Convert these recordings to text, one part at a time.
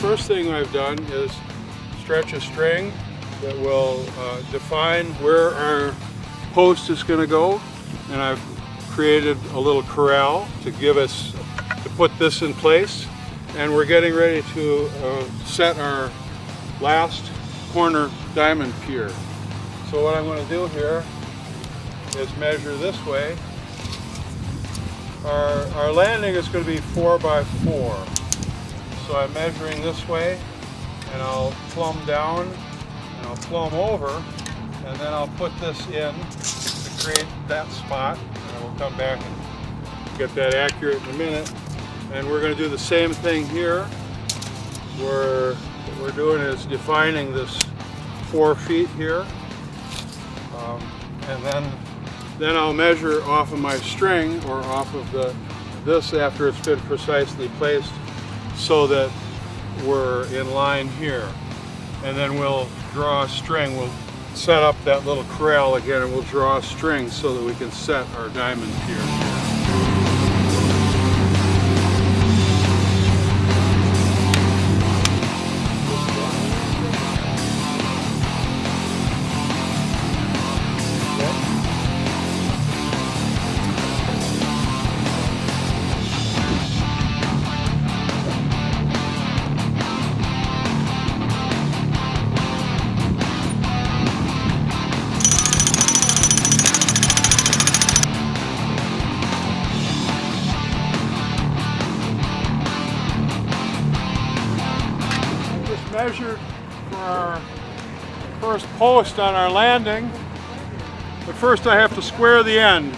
first thing I've done is stretch a string that will define where our post is going to go, and I've created a little corral to put this in place, and we're getting ready to set our last corner diamond pier. So what I'm going to do here is measure this way. Our landing is going to be 4 by 4. So I'm measuring this way, and I'll plumb down and I'll plumb over, and then I'll put this in to create that spot, and we'll come back and get that accurate in a minute. And we're going to do the same thing here, where what we're doing is defining this 4 feet here, and then I'll measure off of my string, or off of this after it's been precisely placed, so that we're in line here. And then we'll draw a string. We'll set up that little corral again, and we'll draw a string so that we can set our diamond pier. Measured for our first post on our landing, but first I have to square the end,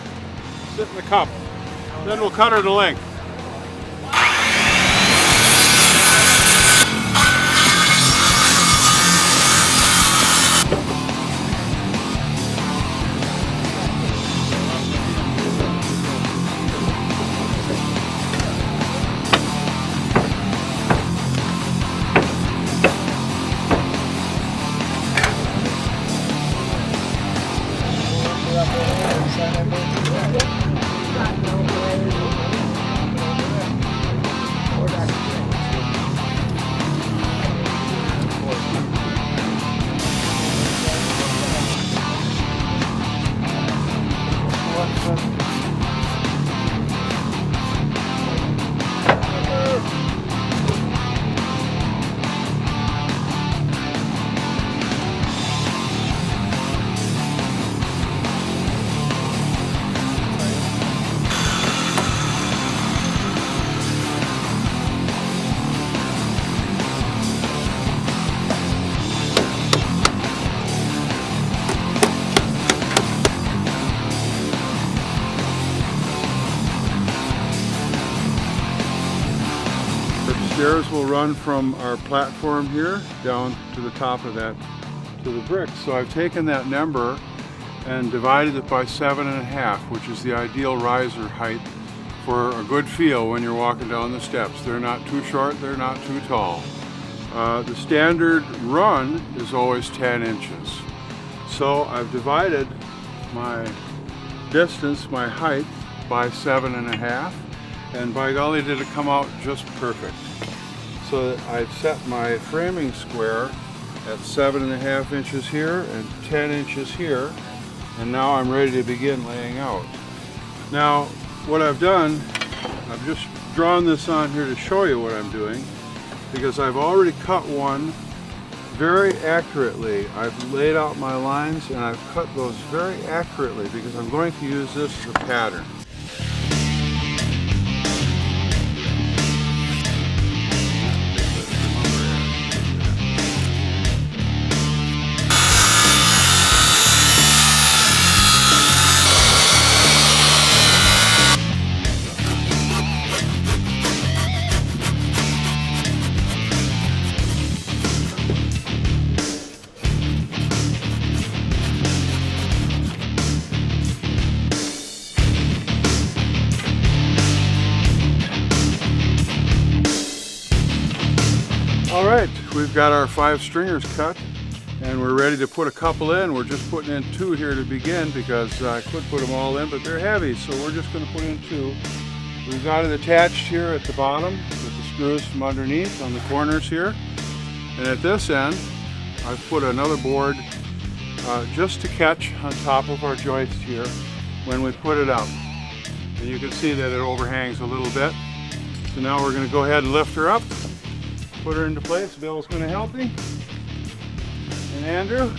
sit in the cup, then we'll cut her to length. Stairs will run from our platform here down to the top of that, to the bricks. So I've taken that number and divided it by 7.5, which is the ideal riser height for a good feel when you're walking down the steps. They're not too short, they're not too tall. The standard run is always 10 inches. So I've divided my distance, my height, by 7.5, and by golly did it come out just perfect. So I've set my framing square at 7.5 inches here and 10 inches here, and now I'm ready to begin laying out. Now what I've done, I've just drawn this on here to show you what I'm doing, because I've already cut one very accurately. I've laid out my lines and I've cut those very accurately because I'm going to use this as a pattern. All right, we've got our 5 stringers cut and we're ready to put a couple in. We're just putting in 2 here to begin because I could put them all in, but they're heavy, so we're just going to put in 2. We've got it attached here at the bottom with the screws from underneath on the corners here. And at this end, I've put another board just to catch on top of our joist here when we put it up. And you can see that it overhangs a little bit. So now we're going to go ahead and lift her up, put her into place. Bill's going to help me. And Andrew.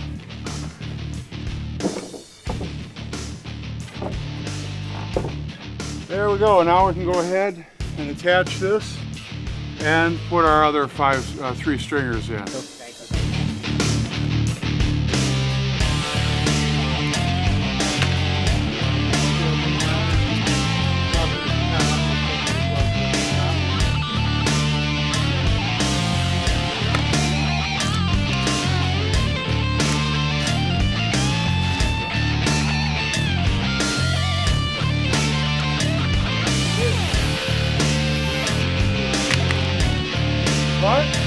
There we go. Now we can go ahead and attach this and put our other 3 stringers in. What?